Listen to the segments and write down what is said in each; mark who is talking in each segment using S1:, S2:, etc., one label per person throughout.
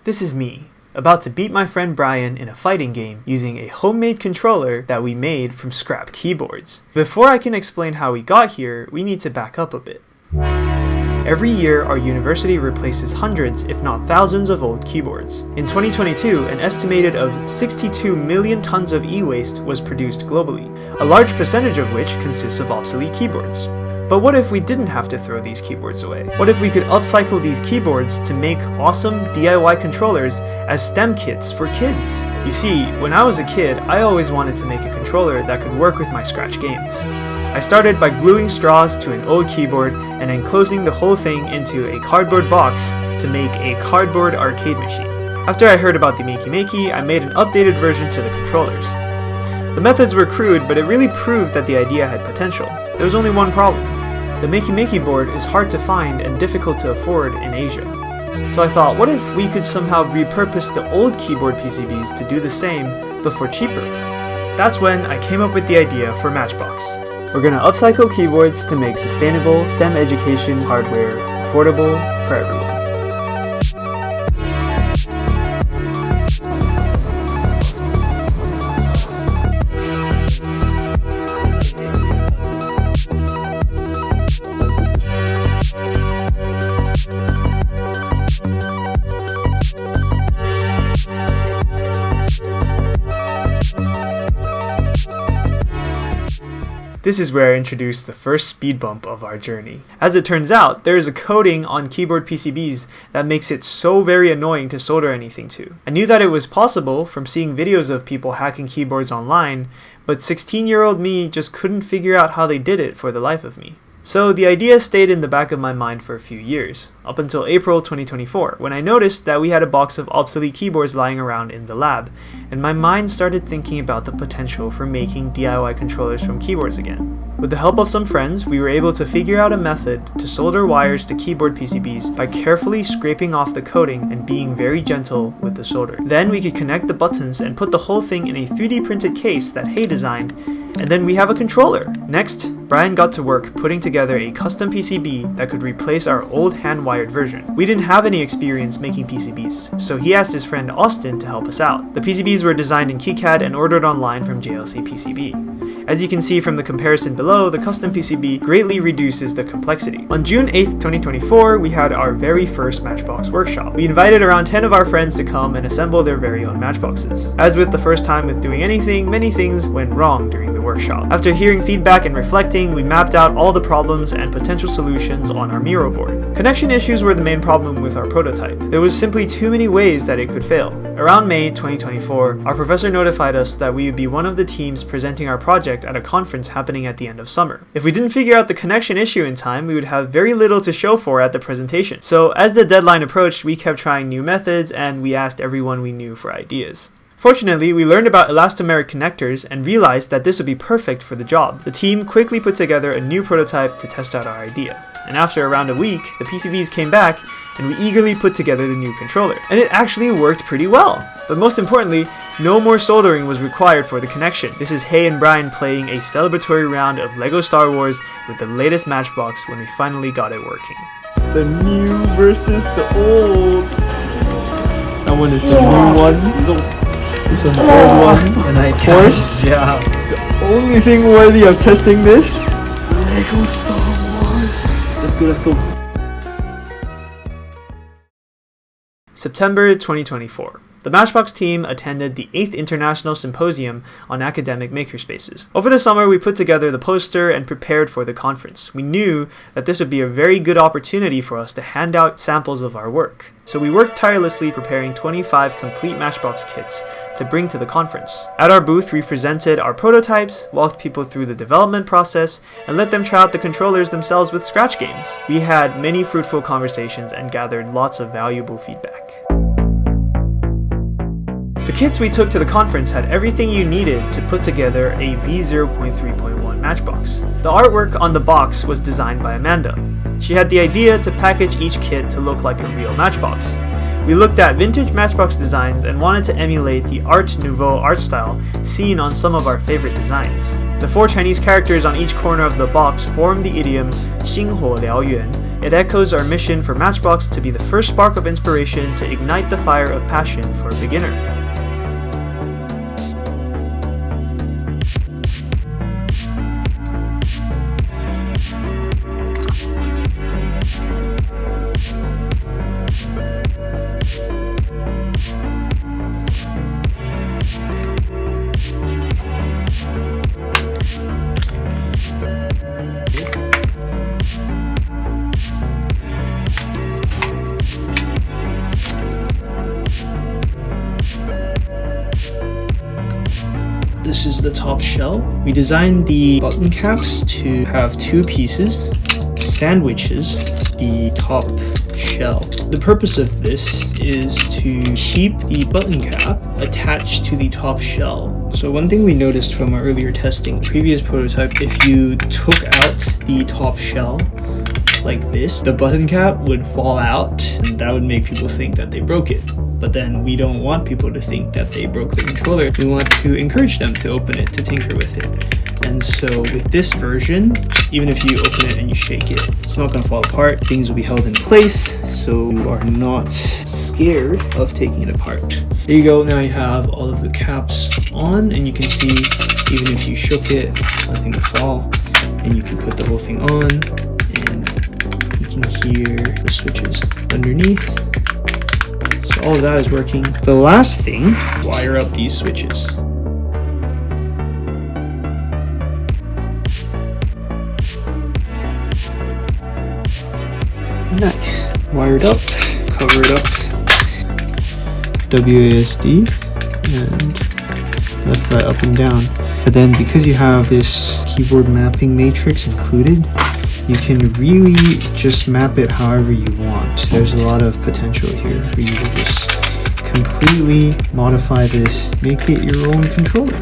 S1: This is me, about to beat my friend Brian in a fighting game using a homemade controller that we made from scrap keyboards. Before I can explain how we got here, we need to back up a bit. Every year, our university replaces hundreds, if not thousands, of old keyboards. In 2022, an estimated of 62 million tons of e-waste was produced globally, a large percentage of which consists of obsolete keyboards. But what if we didn't have to throw these keyboards away? What if we could upcycle these keyboards to make awesome DIY controllers as STEM kits for kids? You see, when I was a kid, I always wanted to make a controller that could work with my Scratch games. I started by gluing straws to an old keyboard and then closing the whole thing into a cardboard box to make a cardboard arcade machine. After I heard about the Makey, I made an updated version to the controllers. The methods were crude, but it really proved that the idea had potential. There was only one problem. The Makey board is hard to find and difficult to afford in Asia. So I thought, what if we could somehow repurpose the old keyboard PCBs to do the same, but for cheaper? That's when I came up with the idea for Matchbox. We're gonna upcycle keyboards to make sustainable STEM education hardware affordable for everyone. This is where I introduced the first speed bump of our journey. As it turns out, there is a coating on keyboard PCBs that makes it so very annoying to solder anything to. I knew that it was possible from seeing videos of people hacking keyboards online, but 16-year-old me just couldn't figure out how they did it for the life of me. So the idea stayed in the back of my mind for a few years, up until April 2024, when I noticed that we had a box of obsolete keyboards lying around in the lab, and my mind started thinking about the potential for making DIY controllers from keyboards again. With the help of some friends, we were able to figure out a method to solder wires to keyboard PCBs by carefully scraping off the coating and being very gentle with the solder. Then we could connect the buttons and put the whole thing in a 3D printed case that Hey designed, and then we have a controller. Next, Brian got to work putting together a custom PCB that could replace our old hand-wired version. We didn't have any experience making PCBs, so he asked his friend Austin to help us out. The PCBs were designed in KiCad and ordered online from JLC PCB. As you can see from the comparison below, the custom PCB greatly reduces the complexity. On June 8th, 2024, we had our very first Matchbox workshop. We invited around 10 of our friends to come and assemble their very own Matchboxes. As with the first time with doing anything, many things went wrong during the workshop. After hearing feedback and reflecting, we mapped out all the problems and potential solutions on our Miro board. Connection issues were the main problem with our prototype. There was simply too many ways that it could fail. Around May 2024, our professor notified us that we would be one of the teams presenting our project at a conference happening at the end of summer. If we didn't figure out the connection issue in time, we would have very little to show for at the presentation. So as the deadline approached, we kept trying new methods and we asked everyone we knew for ideas. Fortunately, we learned about elastomeric connectors and realized that this would be perfect for the job. The team quickly put together a new prototype to test out our idea. And after around a week, the PCBs came back and we eagerly put together the new controller. And it actually worked pretty well. But most importantly, no more soldering was required for the connection. This is Hey and Brian playing a celebratory round of LEGO Star Wars with the latest Matchbox when we finally got it working. The new versus the old. That one is the new one. This one's the old one. And of course, the only thing worthy of testing this, LEGO Star Wars. Let's go. September 2024. The Matchbox team attended the 8th International Symposium on Academic Makerspaces. Over the summer, we put together the poster and prepared for the conference. We knew that this would be a very good opportunity for us to hand out samples of our work. So we worked tirelessly preparing 25 complete Matchbox kits to bring to the conference. At our booth, we presented our prototypes, walked people through the development process, and let them try out the controllers themselves with Scratch games. We had many fruitful conversations and gathered lots of valuable feedback. The kits we took to the conference had everything you needed to put together a V0.3.1 Matchbox. The artwork on the box was designed by Amanda. She had the idea to package each kit to look like a real Matchbox. We looked at vintage Matchbox designs and wanted to emulate the Art Nouveau art style seen on some of our favorite designs. The 4 Chinese characters on each corner of the box form the idiom 星火燎原, It echoes our mission for Matchbox to be the first spark of inspiration to ignite the fire of passion for a beginner. This is the top shell. We designed the button caps to have two pieces, sandwiches the top shell. The purpose of this is to keep the button cap attached to the top shell. So one thing we noticed from our earlier testing, previous prototype, if you took out the top shell like this, the button cap would fall out, and that would make people think that they broke it. But then we don't want people to think that they broke the controller. We want to encourage them to open it, to tinker with it. And so with this version, even if you open it and you shake it, it's not going to fall apart. Things will be held in place, so you are not scared of taking it apart. There you go. Now you have all of the caps on, and you can see even if you shook it, nothing will fall. And you can put the whole thing on, and you can hear the switches underneath. So all of that is working. The last thing, wire up these switches. Nice. Wired up, covered up, WASD, and left, right, up and down. But then because you have this keyboard mapping matrix included, you can really just map it however you want. There's a lot of potential here for you to just completely modify this, make it your own controller.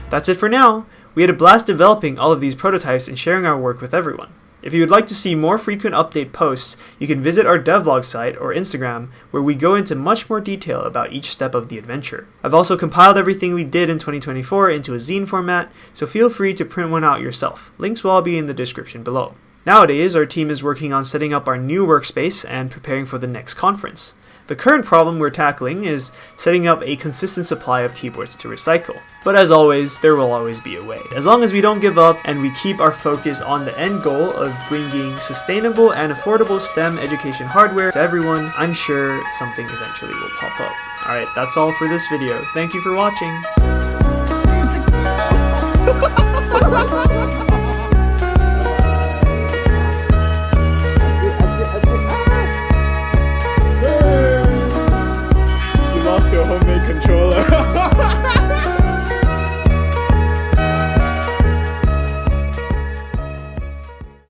S1: That's it for now. We had a blast developing all of these prototypes and sharing our work with everyone. If you would like to see more frequent update posts, you can visit our devlog site or Instagram, where we go into much more detail about each step of the adventure. I've also compiled everything we did in 2024 into a zine format, so feel free to print one out yourself. Links will all be in the description below. Nowadays, our team is working on setting up our new workspace and preparing for the next conference. The current problem we're tackling is setting up a consistent supply of keyboards to recycle. But as always, there will always be a way. As long as we don't give up and we keep our focus on the end goal of bringing sustainable and affordable STEM education hardware to everyone, I'm sure something eventually will pop up. Alright, that's all for this video. Thank you for watching.
S2: Homemade controller.